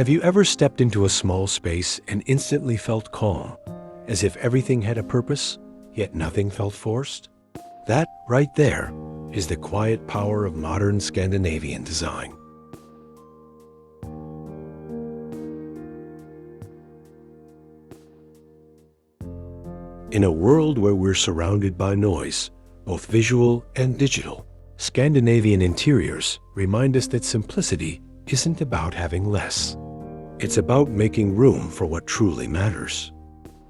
Have you ever stepped into a small space and instantly felt calm, as if everything had a purpose, yet nothing felt forced? That, right there, is the quiet power of modern Scandinavian design. In a world where we're surrounded by noise, both visual and digital, Scandinavian interiors remind us that simplicity isn't about having less. It's about making room for what truly matters.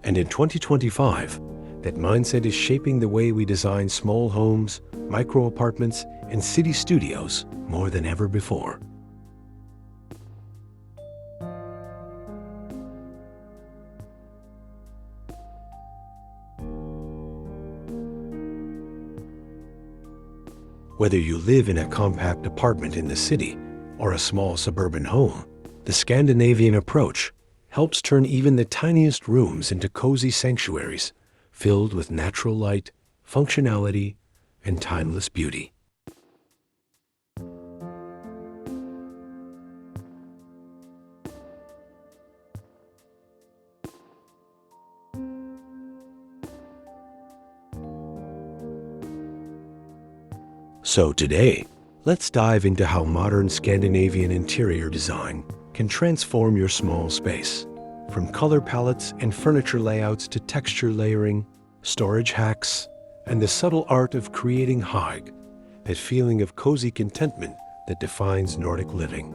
And in 2025, that mindset is shaping the way we design small homes, micro apartments, and city studios more than ever before. Whether you live in a compact apartment in the city or a small suburban home, the Scandinavian approach helps turn even the tiniest rooms into cozy sanctuaries filled with natural light, functionality, and timeless beauty. So today, let's dive into how modern Scandinavian interior design can transform your small space. From color palettes and furniture layouts to texture layering, storage hacks, and the subtle art of creating hygge, that feeling of cozy contentment that defines Nordic living.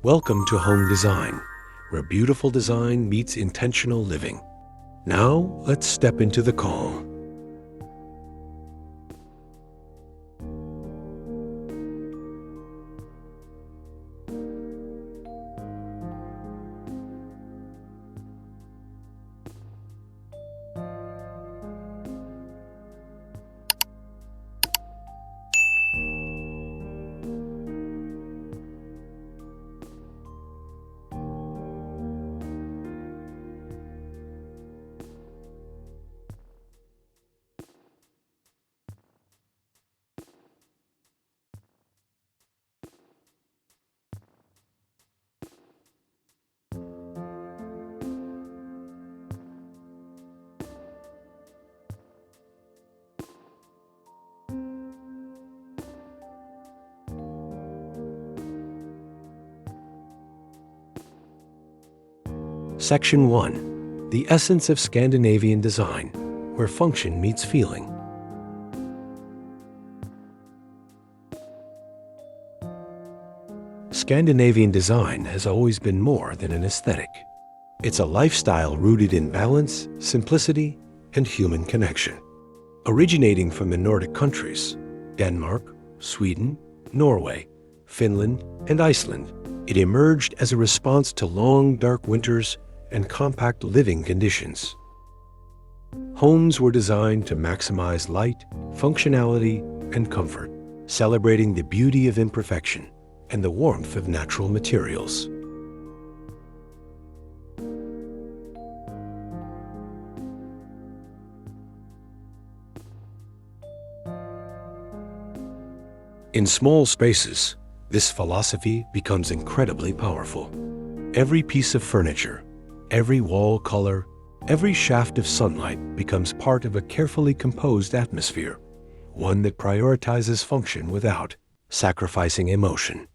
Welcome to Home Design, where beautiful design meets intentional living. Now, let's step into the calm. Section 1. The essence of Scandinavian design, where function meets feeling. Scandinavian design has always been more than an aesthetic. It's a lifestyle rooted in balance, simplicity, and human connection. Originating from the Nordic countries, Denmark, Sweden, Norway, Finland, and Iceland, it emerged as a response to long, dark winters and compact living conditions. Homes were designed to maximize light, functionality, and comfort, celebrating the beauty of imperfection and the warmth of natural materials. In small spaces, this philosophy becomes incredibly powerful. Every piece of furniture, every wall color, every shaft of sunlight becomes part of a carefully composed atmosphere, one that prioritizes function without sacrificing emotion.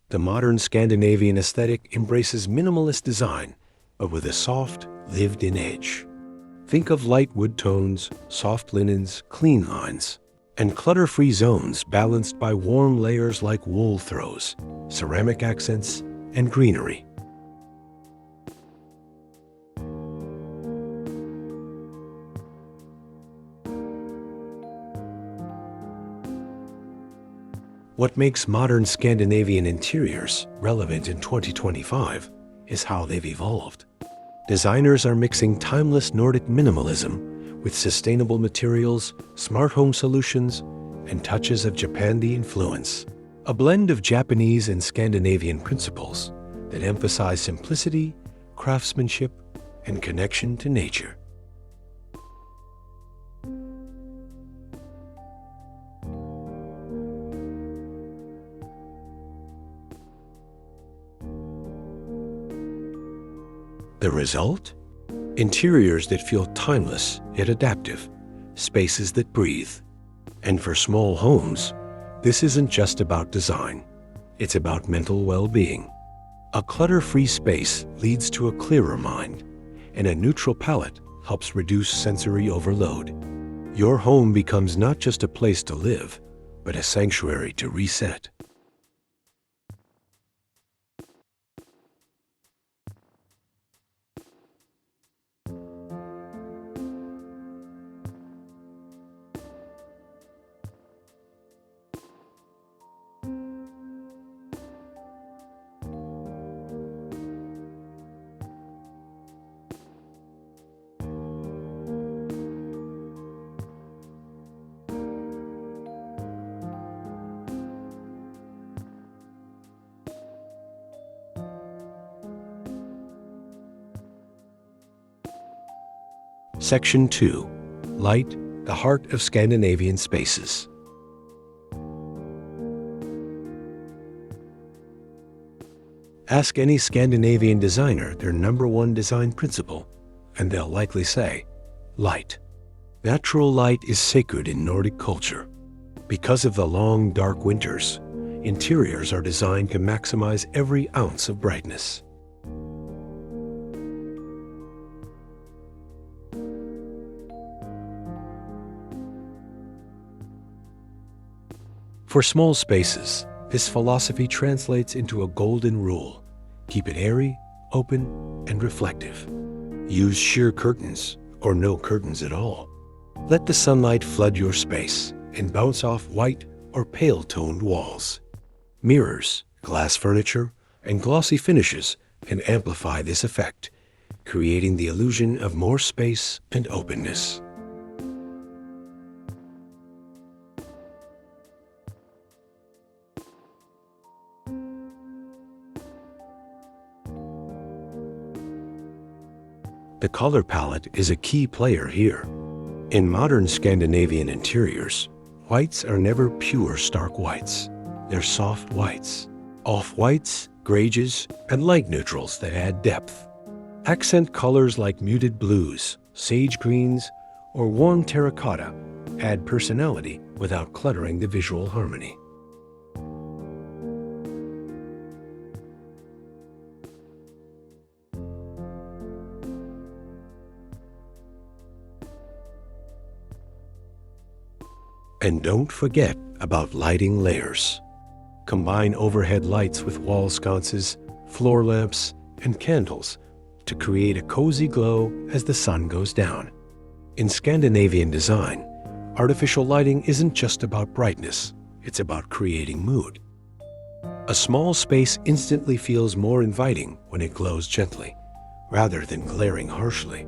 The modern Scandinavian aesthetic embraces minimalist design, but with a soft, lived-in edge. Think of light wood tones, soft linens, clean lines, and clutter-free zones balanced by warm layers like wool throws, ceramic accents, and greenery. What makes modern Scandinavian interiors relevant in 2025 is how they've evolved. Designers are mixing timeless Nordic minimalism with sustainable materials, smart home solutions, and touches of Japandi influence. A blend of Japanese and Scandinavian principles that emphasize simplicity, craftsmanship, and connection to nature. The result? Interiors that feel timeless yet adaptive, spaces that breathe. And for small homes, this isn't just about design. It's about mental well-being. A clutter-free space leads to a clearer mind, and a neutral palette helps reduce sensory overload. Your home becomes not just a place to live, but a sanctuary to reset. Section 2. Light, the heart of Scandinavian spaces. Ask any Scandinavian designer their #1 design principle, and they'll likely say, light. Natural light is sacred in Nordic culture. Because of the long, dark winters, interiors are designed to maximize every ounce of brightness. For small spaces, this philosophy translates into a golden rule. Keep it airy, open, and reflective. Use sheer curtains or no curtains at all. Let the sunlight flood your space and bounce off white or pale-toned walls. Mirrors, glass furniture, and glossy finishes can amplify this effect, creating the illusion of more space and openness. The color palette is a key player here. In modern Scandinavian interiors, whites are never pure stark whites. They're soft whites, off-whites, grays, and light neutrals that add depth. Accent colors like muted blues, sage greens, or warm terracotta add personality without cluttering the visual harmony. And don't forget about lighting layers. Combine overhead lights with wall sconces, floor lamps, and candles to create a cozy glow as the sun goes down. In Scandinavian design, artificial lighting isn't just about brightness, it's about creating mood. A small space instantly feels more inviting when it glows gently, rather than glaring harshly.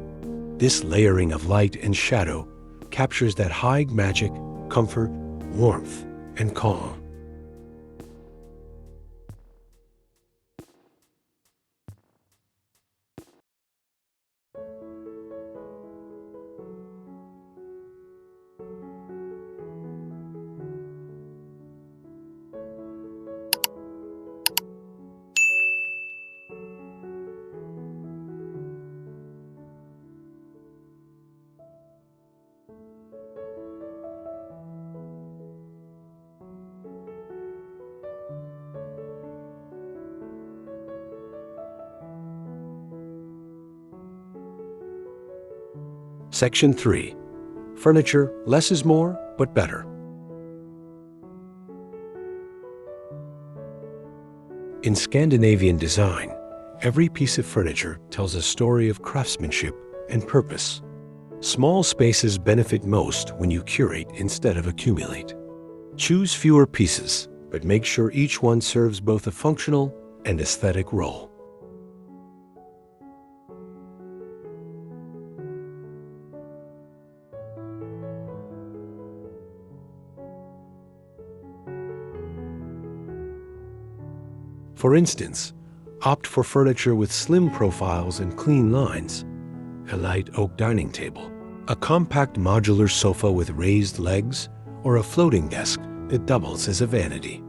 This layering of light and shadow captures that hygge magic, comfort, warmth, and calm. Section 3. Furniture, less is more, but better. In Scandinavian design, every piece of furniture tells a story of craftsmanship and purpose. Small spaces benefit most when you curate instead of accumulate. Choose fewer pieces, but make sure each one serves both a functional and aesthetic role. For instance, Opt for furniture with slim profiles and clean lines. A light oak dining table, a compact modular sofa with raised legs, or a floating desk that doubles as a vanity.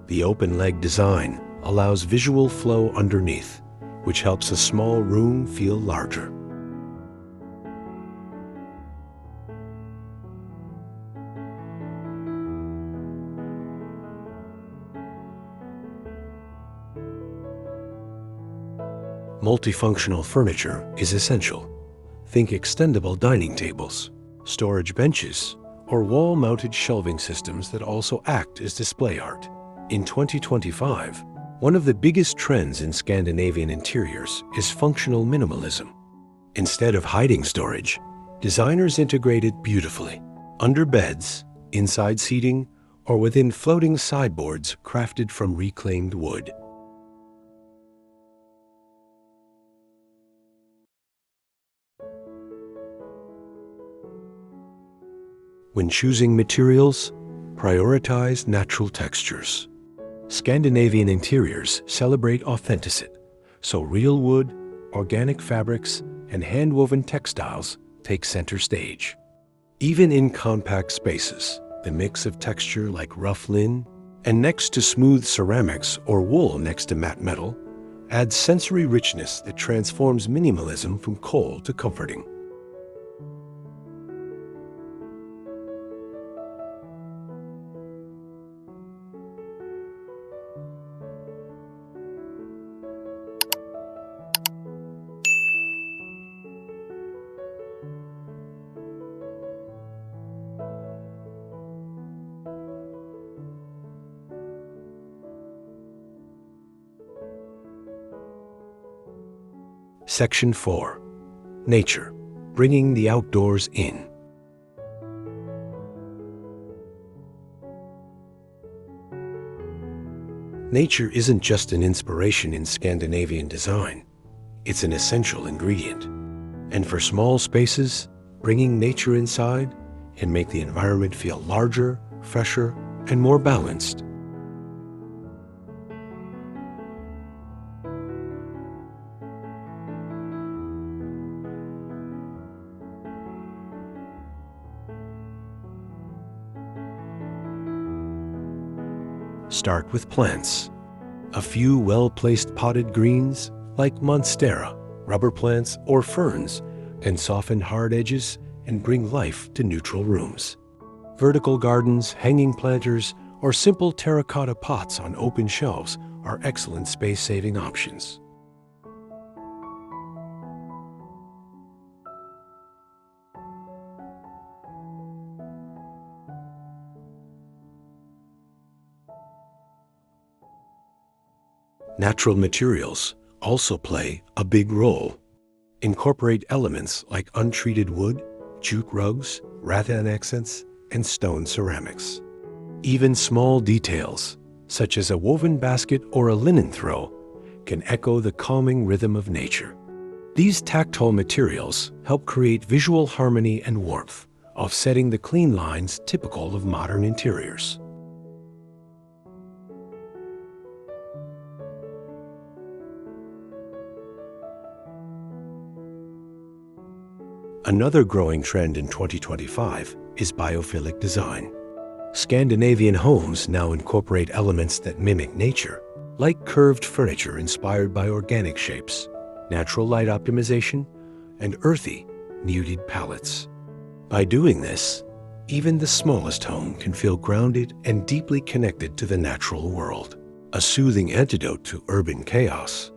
The open leg design allows visual flow underneath, which helps a small room feel larger. Multifunctional furniture is essential. Think extendable dining tables, storage benches, or wall-mounted shelving systems that also act as display art. In 2025, one of the biggest trends in Scandinavian interiors is functional minimalism. Instead of hiding storage, designers integrate it beautifully, under beds, inside seating, or within floating sideboards crafted from reclaimed wood. When choosing materials, prioritize natural textures. Scandinavian interiors celebrate authenticity, so real wood, organic fabrics, and hand-woven textiles take center stage. Even in compact spaces, the mix of texture like rough linen and next to smooth ceramics or wool next to matte metal adds sensory richness that transforms minimalism from cold to comforting. Section 4. Nature, bringing the outdoors in. Nature isn't just an inspiration in Scandinavian design, it's an essential ingredient. And for small spaces, bringing nature inside can make the environment feel larger, fresher, and more balanced. Start with plants. A few well-placed potted greens like monstera, rubber plants, or ferns can soften hard edges and bring life to neutral rooms. Vertical gardens, hanging planters, or simple terracotta pots on open shelves are excellent space-saving options. Natural materials also play a big role. Incorporate elements like untreated wood, jute rugs, rattan accents, and stone ceramics. Even small details, such as a woven basket or a linen throw, can echo the calming rhythm of nature. These tactile materials help create visual harmony and warmth, offsetting the clean lines typical of modern interiors. Another growing trend in 2025 is biophilic design. Scandinavian homes now incorporate elements that mimic nature, like curved furniture inspired by organic shapes, natural light optimization, and earthy, muted palettes. By doing this, even the smallest home can feel grounded and deeply connected to the natural world, a soothing antidote to urban chaos.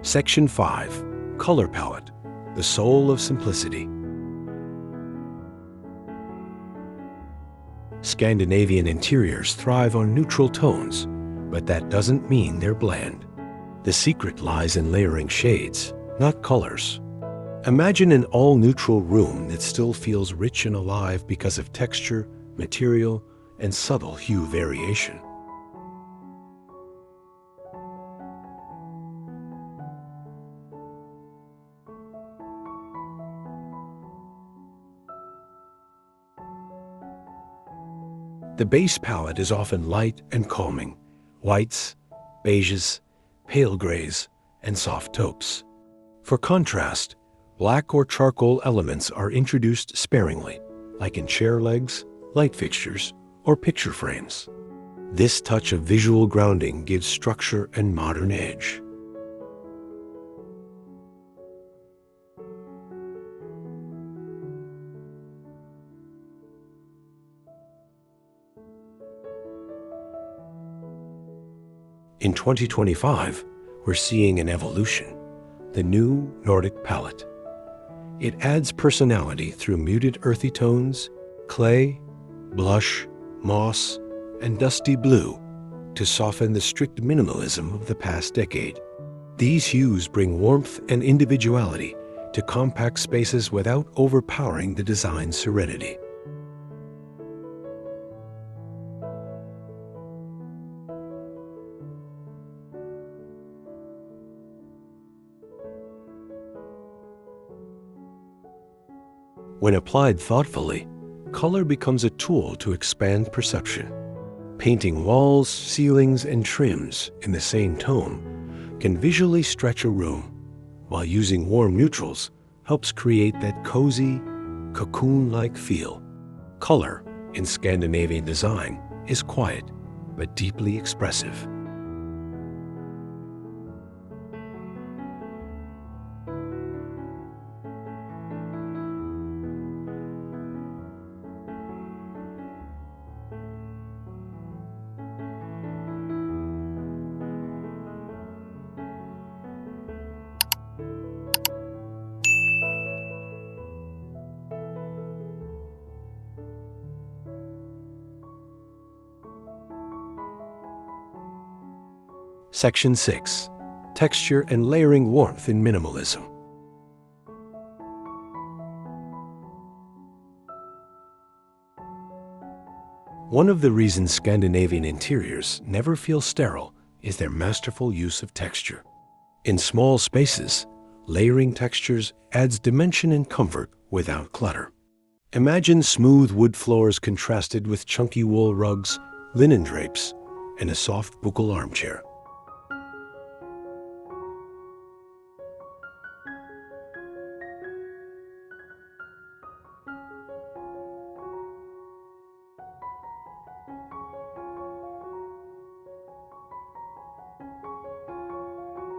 Section 5. Color Palette, the soul of simplicity. Scandinavian interiors thrive on neutral tones, but that doesn't mean they're bland. The secret lies in layering shades, not colors. Imagine an all-neutral room that still feels rich and alive because of texture, material, and subtle hue variation. The base palette is often light and calming: whites, beiges, pale grays, and soft taupes. For contrast, black or charcoal elements are introduced sparingly, like in chair legs, light fixtures, or picture frames. This touch of visual grounding gives structure and modern edge. In 2025, we're seeing an evolution: the new Nordic palette. It adds personality through muted earthy tones, clay, blush, moss, and dusty blue to soften the strict minimalism of the past decade. These hues bring warmth and individuality to compact spaces without overpowering the design's serenity. When applied thoughtfully, color becomes a tool to expand perception. Painting walls, ceilings, and trims in the same tone can visually stretch a room, while using warm neutrals helps create that cozy, cocoon-like feel. Color in Scandinavian design is quiet but deeply expressive. Section 6. Texture and layering warmth in minimalism. One of the reasons Scandinavian interiors never feel sterile is their masterful use of texture. In small spaces, layering textures adds dimension and comfort without clutter. Imagine smooth wood floors contrasted with chunky wool rugs, linen drapes, and a soft buccal armchair.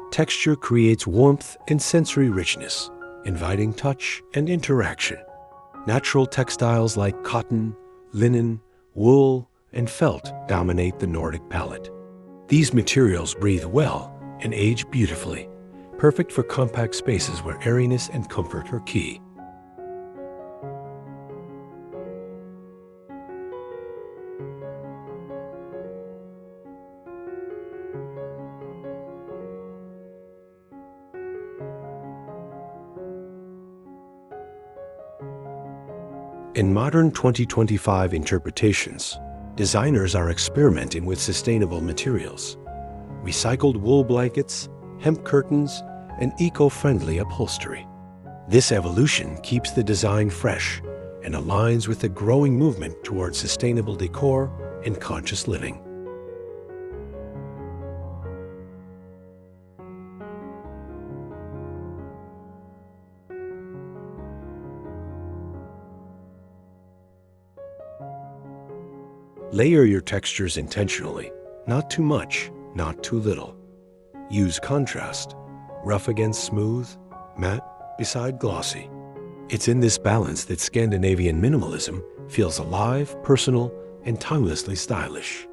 Texture creates warmth and sensory richness, inviting touch and interaction. Natural textiles like cotton, linen, wool, and felt dominate the Nordic palette. These materials breathe well and age beautifully, perfect for compact spaces where airiness and comfort are key. In modern 2025 interpretations, designers are experimenting with sustainable materials. Recycled wool blankets, hemp curtains, and eco-friendly upholstery. This evolution keeps the design fresh and aligns with the growing movement towards sustainable decor and conscious living. Layer your textures intentionally, not too much, not too little. Use contrast, rough against smooth, matte beside glossy. It's in this balance that Scandinavian minimalism feels alive, personal, and timelessly stylish.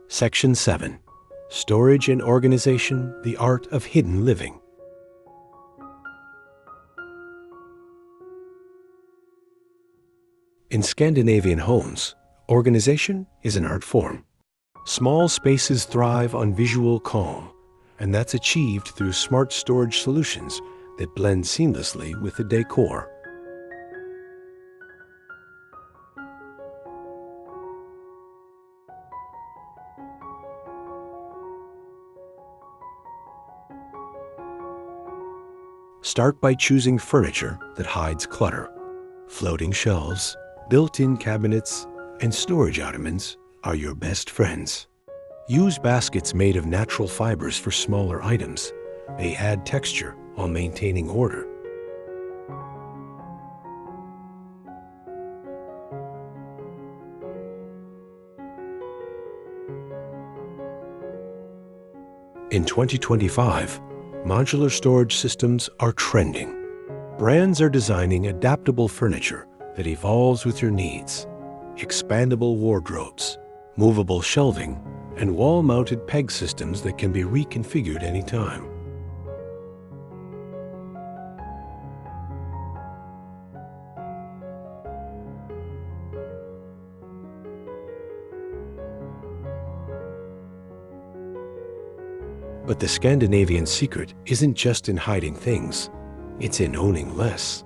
Section 7. Storage and Organization, the Art of Hidden Living. In Scandinavian homes, organization is an art form. Small spaces thrive on visual calm, and that's achieved through smart storage solutions that blend seamlessly with the decor. Start by choosing furniture that hides clutter. Floating shelves, built-in cabinets, and storage ottomans are your best friends. Use baskets made of natural fibers for smaller items. They add texture while maintaining order. In 2025, modular storage systems are trending. Brands are designing adaptable furniture that evolves with your needs. Expandable wardrobes, movable shelving, and wall-mounted peg systems that can be reconfigured anytime. But the Scandinavian secret isn't just in hiding things, it's in owning less.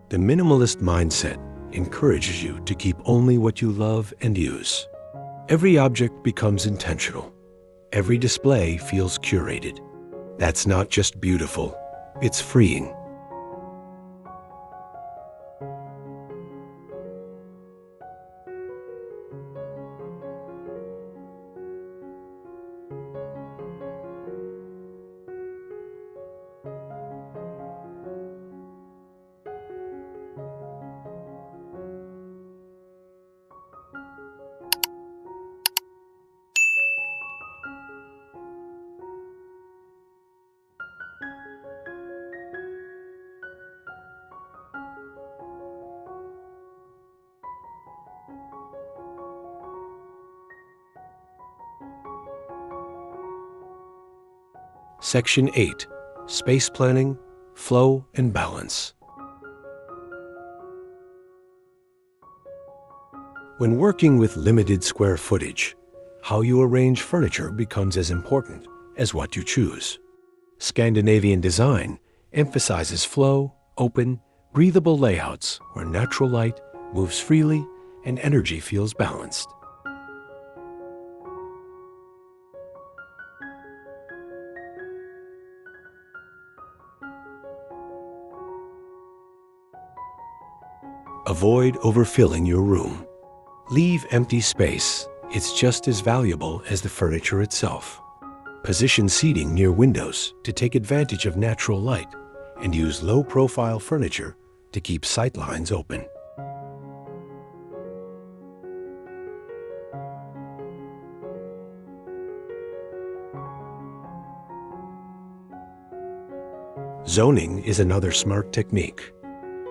The minimalist mindset encourages you to keep only what you love and use. Every object becomes intentional. Every display feels curated. That's not just beautiful, it's freeing. Section 8. Space Planning, Flow and Balance. When working with limited square footage, how you arrange furniture becomes as important as what you choose. Scandinavian design emphasizes flow, open, breathable layouts where natural light moves freely and energy feels balanced. Avoid overfilling your room. Leave empty space. It's just as valuable as the furniture itself. Position seating near windows to take advantage of natural light and use low-profile furniture to keep sightlines open. Zoning is another smart technique.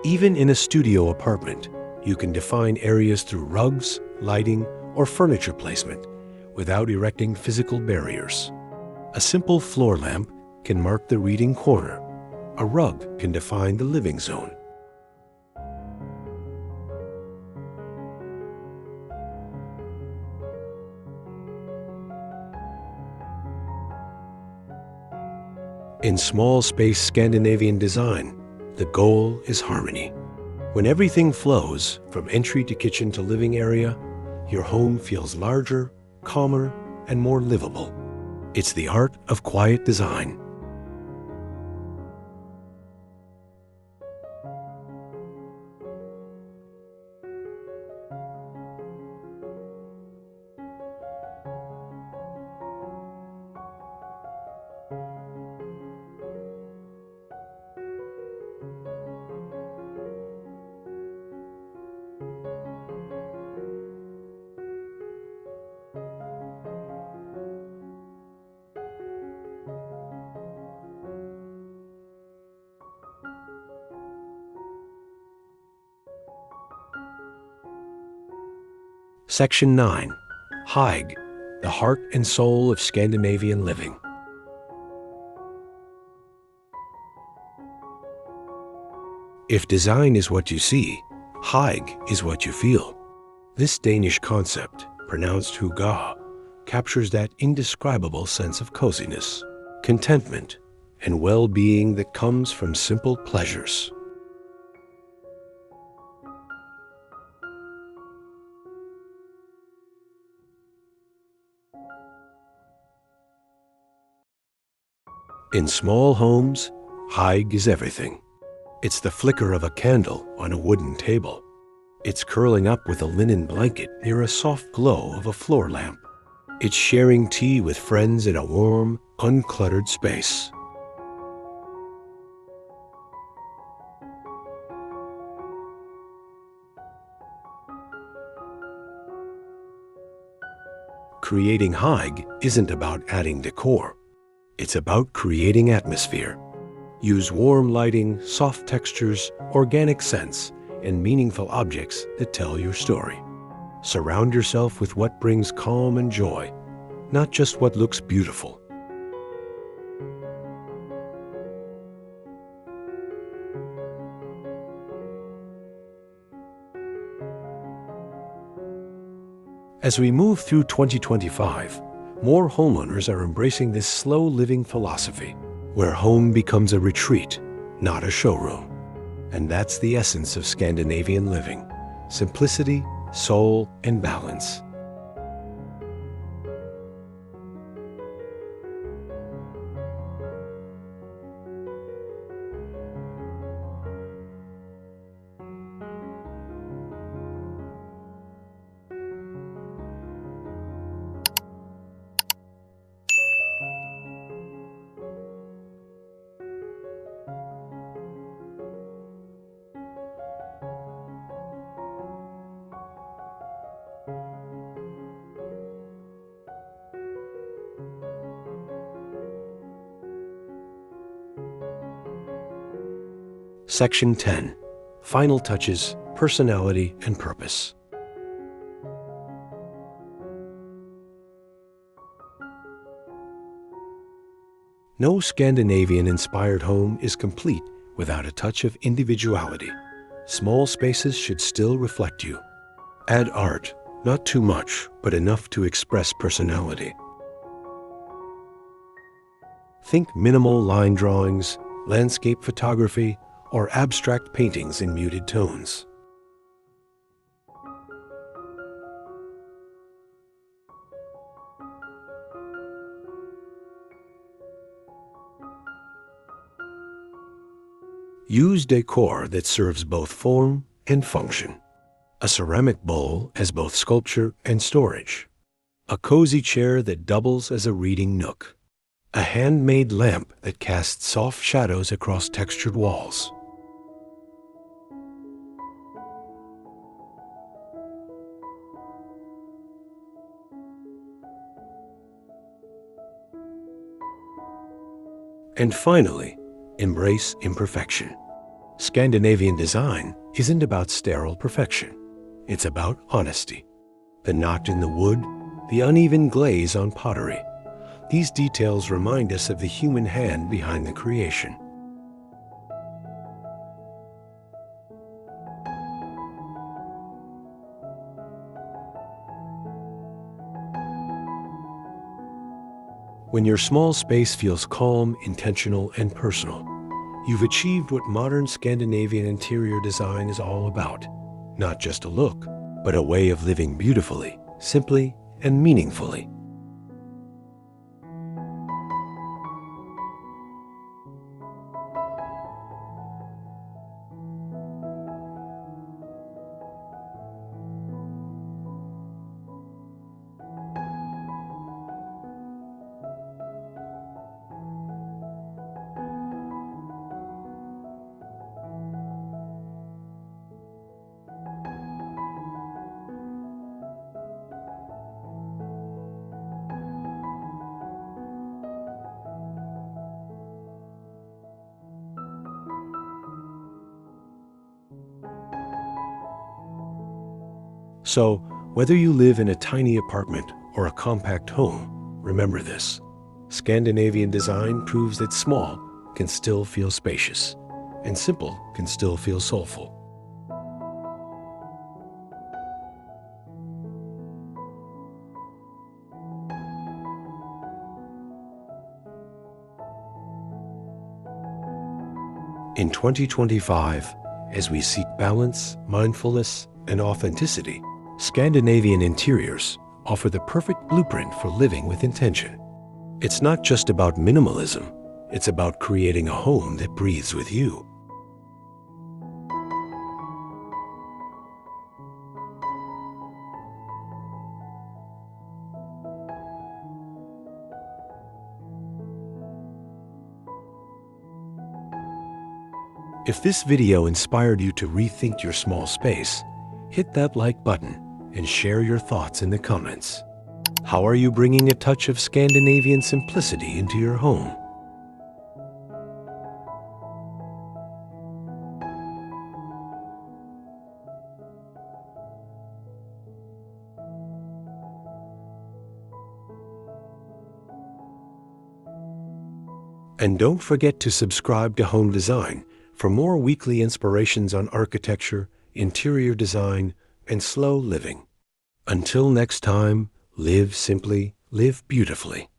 Even in a studio apartment, you can define areas through rugs, lighting, or furniture placement without erecting physical barriers. A simple floor lamp can mark the reading corner. A rug can define the living zone. In small space Scandinavian design, the goal is harmony. When everything flows from entry to kitchen to living area, your home feels larger, calmer, and more livable. It's the art of quiet design. Section 9. Hygge, the heart and soul of Scandinavian living. If design is what you see, hygge is what you feel. This Danish concept, pronounced hygge, captures that indescribable sense of coziness, contentment, and well-being that comes from simple pleasures. In small homes, hygge is everything. It's the flicker of a candle on a wooden table. It's curling up with a linen blanket near a soft glow of a floor lamp. It's sharing tea with friends in a warm, uncluttered space. Creating hygge isn't about adding decor. It's about creating atmosphere. Use warm lighting, soft textures, organic scents, and meaningful objects that tell your story. Surround yourself with what brings calm and joy, not just what looks beautiful. As we move through 2025, more homeowners are embracing this slow living philosophy, where home becomes a retreat, not a showroom. And that's the essence of Scandinavian living: simplicity, soul, and balance. Section 10. Final touches, personality, and purpose. No Scandinavian-inspired home is complete without a touch of individuality. Small spaces should still reflect you. Add art, not too much, but enough to express personality. Think minimal line drawings, landscape photography, or abstract paintings in muted tones. Use decor that serves both form and function. A ceramic bowl as both sculpture and storage. A cozy chair that doubles as a reading nook. A handmade lamp that casts soft shadows across textured walls. And finally, embrace imperfection. Scandinavian design isn't about sterile perfection. It's about honesty. The knot in the wood, the uneven glaze on pottery. These details remind us of the human hand behind the creation. When your small space feels calm, intentional, and personal, you've achieved what modern Scandinavian interior design is all about. Not just a look, but a way of living beautifully, simply, and meaningfully. So, Whether you live in a tiny apartment or a compact home, remember this. Scandinavian design proves that small can still feel spacious, and simple can still feel soulful. In 2025, as we seek balance, mindfulness, and authenticity, Scandinavian interiors offer the perfect blueprint for living with intention. It's not just about minimalism, it's about creating a home that breathes with you. If this video inspired you to rethink your small space, hit that like button and share your thoughts in the comments. How are you bringing a touch of Scandinavian simplicity into your home? And don't forget to subscribe to Home Design for more weekly inspirations on architecture, interior design, and slow living. Until next time, live simply, live beautifully.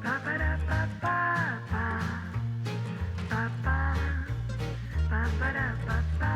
Ba ba ba ba ba ba ba.